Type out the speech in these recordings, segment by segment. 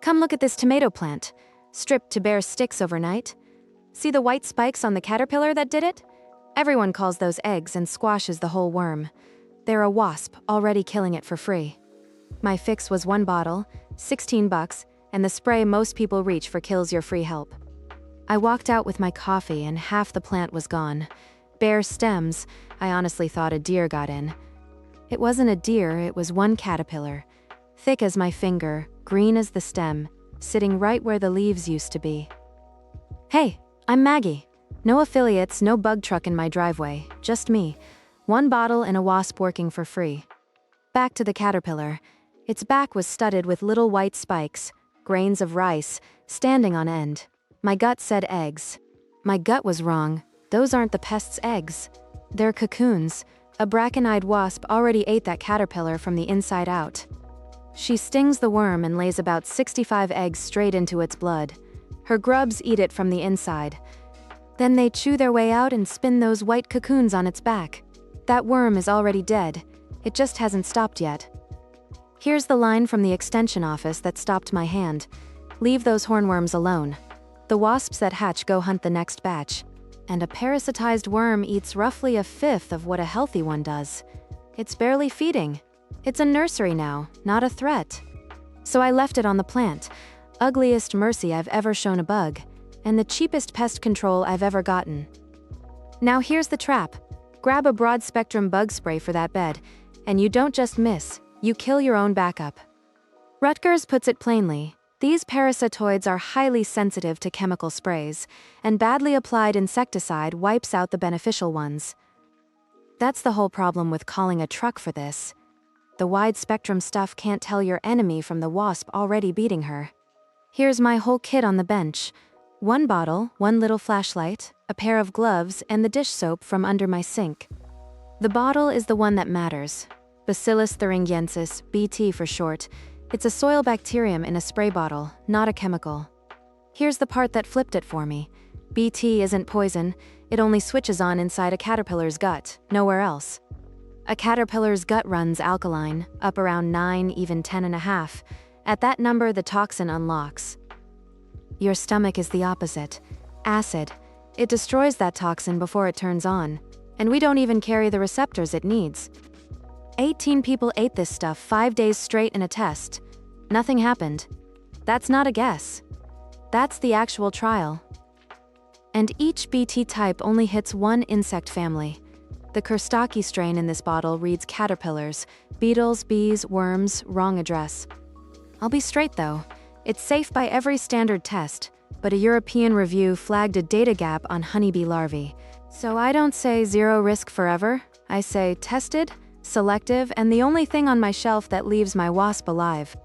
Come look at this tomato plant, stripped to bare sticks overnight. See the white spikes on the caterpillar that did it? Everyone calls those eggs and squashes the whole worm. They're a wasp, already killing it for free. My fix was one bottle, $16, and the spray most people reach for kills your free help. I walked out with my coffee and half the plant was gone. Bare stems, I honestly thought a deer got in. It wasn't a deer, it was one caterpillar. Thick as my finger, green as the stem, sitting right where the leaves used to be. Hey, I'm Maggie. No affiliates, no bug truck in my driveway, just me. One bottle and a wasp working for free. Back to the caterpillar. Its back was studded with little white spikes, grains of rice, standing on end. My gut said eggs. My gut was wrong. Those aren't the pest's eggs. They're cocoons. A Braconid wasp already ate that caterpillar from the inside out. She stings the worm and lays about 65 eggs straight into its blood. Her grubs eat it from the inside. Then they chew their way out and spin those white cocoons on its back. That worm is already dead. It just hasn't stopped yet. Here's the line from the extension office that stopped my hand. Leave those hornworms alone. The wasps that hatch go hunt the next batch. And a parasitized worm eats roughly a fifth of what a healthy one does. It's barely feeding. It's a nursery now, not a threat. So I left it on the plant. Ugliest mercy I've ever shown a bug, and the cheapest pest control I've ever gotten. Now here's the trap. Grab a broad-spectrum bug spray for that bed, and you don't just miss, you kill your own backup. Rutgers puts it plainly. These parasitoids are highly sensitive to chemical sprays, and badly applied insecticide wipes out the beneficial ones. That's the whole problem with calling a truck for this. The wide-spectrum stuff can't tell your enemy from the wasp already beating her. Here's my whole kit on the bench. One bottle, one little flashlight, a pair of gloves, and the dish soap from under my sink. The bottle is the one that matters. Bacillus thuringiensis, BT for short. It's a soil bacterium in a spray bottle, not a chemical. Here's the part that flipped it for me. BT isn't poison, it only switches on inside a caterpillar's gut, nowhere else. A caterpillar's gut runs alkaline, up around 9, even 10.5. At that number, the toxin unlocks. Your stomach is the opposite. Acid. It destroys that toxin before it turns on. And we don't even carry the receptors it needs. 18 people ate this stuff 5 days straight in a test. Nothing happened. That's not a guess. That's the actual trial. And each BT type only hits one insect family. The Kurstaki strain in this bottle reads caterpillars, beetles, bees, worms, wrong address. I'll be straight though. It's safe by every standard test, but a European review flagged a data gap on honeybee larvae. So I don't say zero risk forever. I say tested, selective, and the only thing on my shelf that leaves my wasp alive.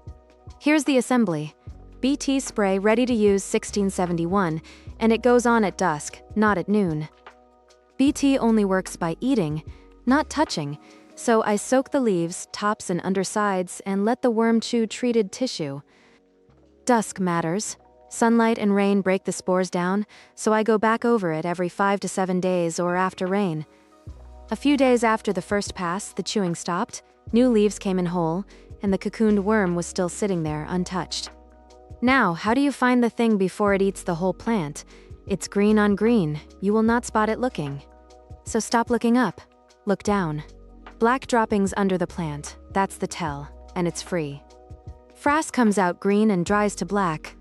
Here's the assembly. BT spray ready to use 1671, and it goes on at dusk, not at noon. BT only works by eating, not touching, so I soak the leaves, tops and undersides, and let the worm chew treated tissue. Dusk matters. Sunlight and rain break the spores down, so I go back over it every 5 to 7 days or after rain. A few days after the first pass, the chewing stopped, new leaves came in whole, and the cocooned worm was still sitting there untouched. Now, how do you find the thing before it eats the whole plant? It's green on green. You will not spot it looking. So stop looking up. Look down. Black droppings under the plant. That's the tell, and it's free. Frass comes out green and dries to black.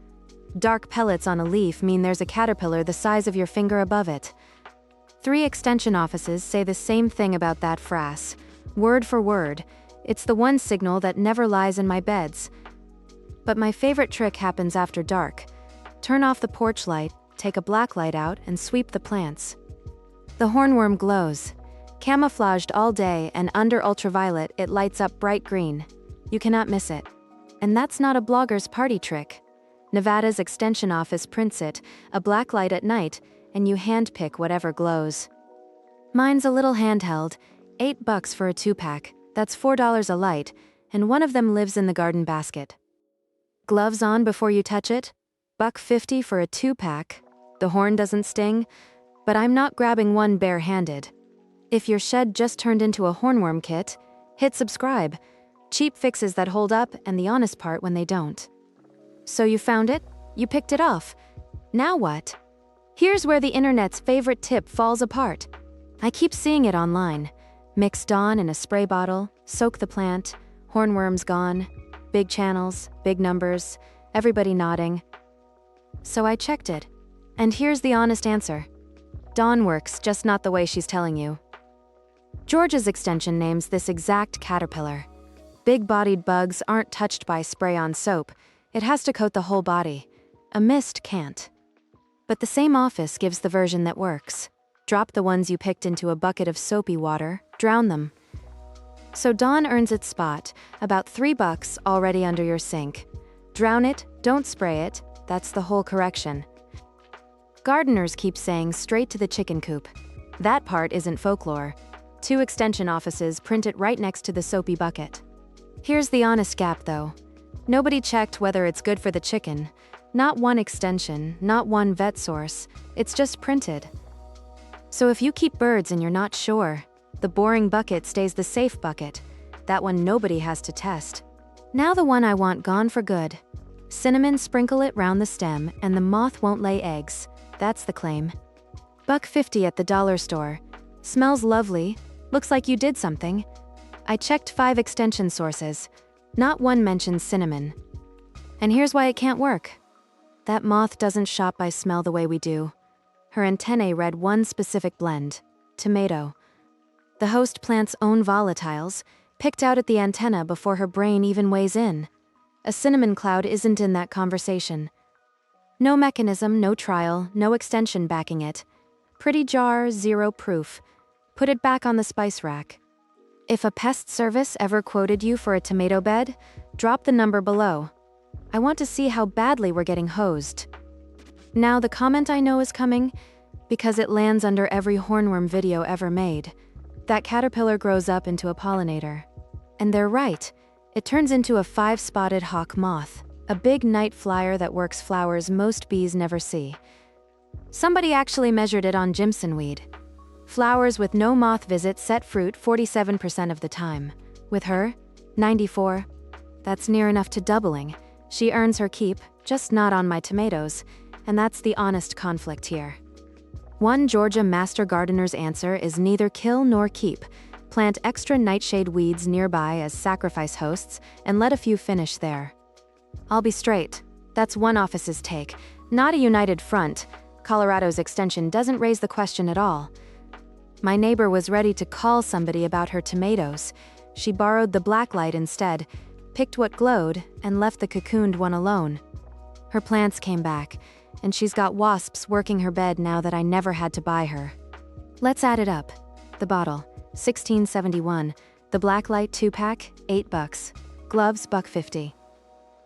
Dark pellets on a leaf mean there's a caterpillar the size of your finger above it. 3 extension offices say the same thing about that frass. Word for word. It's the one signal that never lies in my beds. But my favorite trick happens after dark. Turn off the porch light, take a blacklight out, and sweep the plants. The hornworm glows. Camouflaged all day, and under ultraviolet it lights up bright green. You cannot miss it. And that's not a blogger's party trick. Nevada's extension office prints it, a blacklight at night, and you handpick whatever glows. Mine's a little handheld, $8 for a 2-pack, that's $4 a light, and one of them lives in the garden basket. Gloves on before you touch it? $1.50 for a 2-pack. The horn doesn't sting, but I'm not grabbing one bare-handed. If your shed just turned into a hornworm kit, hit subscribe. Cheap fixes that hold up and the honest part when they don't. So you found it? You picked it off. Now what? Here's where the internet's favorite tip falls apart. I keep seeing it online. Mix Dawn in a spray bottle, soak the plant, hornworms gone, big channels, big numbers, everybody nodding. So I checked it. And here's the honest answer. Dawn works, just not the way she's telling you. George's extension names this exact caterpillar. Big-bodied bugs aren't touched by spray-on soap. It has to coat the whole body. A mist can't. But the same office gives the version that works. Drop the ones you picked into a bucket of soapy water, drown them. So Dawn earns its spot, about $3 already under your sink. Drown it, don't spray it, that's the whole correction. Gardeners keep saying straight to the chicken coop. That part isn't folklore. 2 extension offices print it right next to the soapy bucket. Here's the honest gap though. Nobody checked whether it's good for the chicken. Not one extension, not one vet source, it's just printed. So if you keep birds and you're not sure, the boring bucket stays the safe bucket. That one nobody has to test. Now the one I want gone for good. Cinnamon, sprinkle it round the stem and the moth won't lay eggs. That's the claim. $1.50 at the dollar store. Smells lovely. Looks like you did something. I checked 5 extension sources. Not one mentions cinnamon. And here's why it can't work. That moth doesn't shop by smell the way we do. Her antennae read one specific blend. Tomato. The host plant's own volatiles, picked out at the antenna before her brain even weighs in. A cinnamon cloud isn't in that conversation. No mechanism, no trial, no extension backing it. Pretty jar, 0 proof. Put it back on the spice rack. If a pest service ever quoted you for a tomato bed, drop the number below. I want to see how badly we're getting hosed. Now the comment I know is coming, because it lands under every hornworm video ever made. That caterpillar grows up into a pollinator. And they're right. It turns into a 5-spotted hawk moth, a big night flyer that works flowers most bees never see. Somebody actually measured it on Jimsonweed. Flowers with no moth visit set fruit 47% of the time. With her, 94. That's near enough to doubling. She earns her keep, just not on my tomatoes, and that's the honest conflict here. One Georgia master gardener's answer is neither kill nor keep. Plant extra nightshade weeds nearby as sacrifice hosts, and let a few finish there. I'll be straight. That's one office's take, not a united front. Colorado's extension doesn't raise the question at all. My neighbor was ready to call somebody about her tomatoes. She borrowed the Blacklight instead, picked what glowed, and left the cocooned one alone. Her plants came back, and she's got wasps working her bed now that I never had to buy her. Let's add it up. The bottle, $16.71. The Blacklight 2-pack, $8. Gloves, $1.50.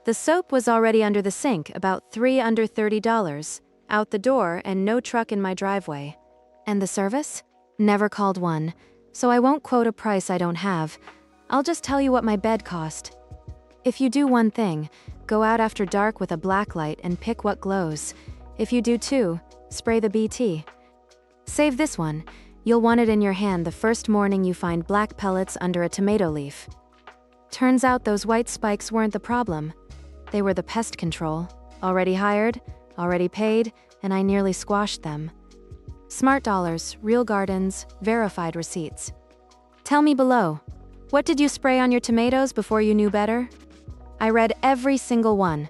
The soap was already under the sink, about $3 under $30. Out the door and no truck in my driveway. And the service? Never called one, so I won't quote a price I don't have. I'll just tell you what my bed cost. If you do one thing, go out after dark with a Blacklight and pick what glows. If you do 2, spray the BT. Save this one. You'll want it in your hand the first morning you find black pellets under a tomato leaf. Turns out those white spikes weren't the problem. They were the pest control. Already hired, already paid, and I nearly squashed them. Smart dollars, real gardens, verified receipts. Tell me below, what did you spray on your tomatoes before you knew better? I read every single one.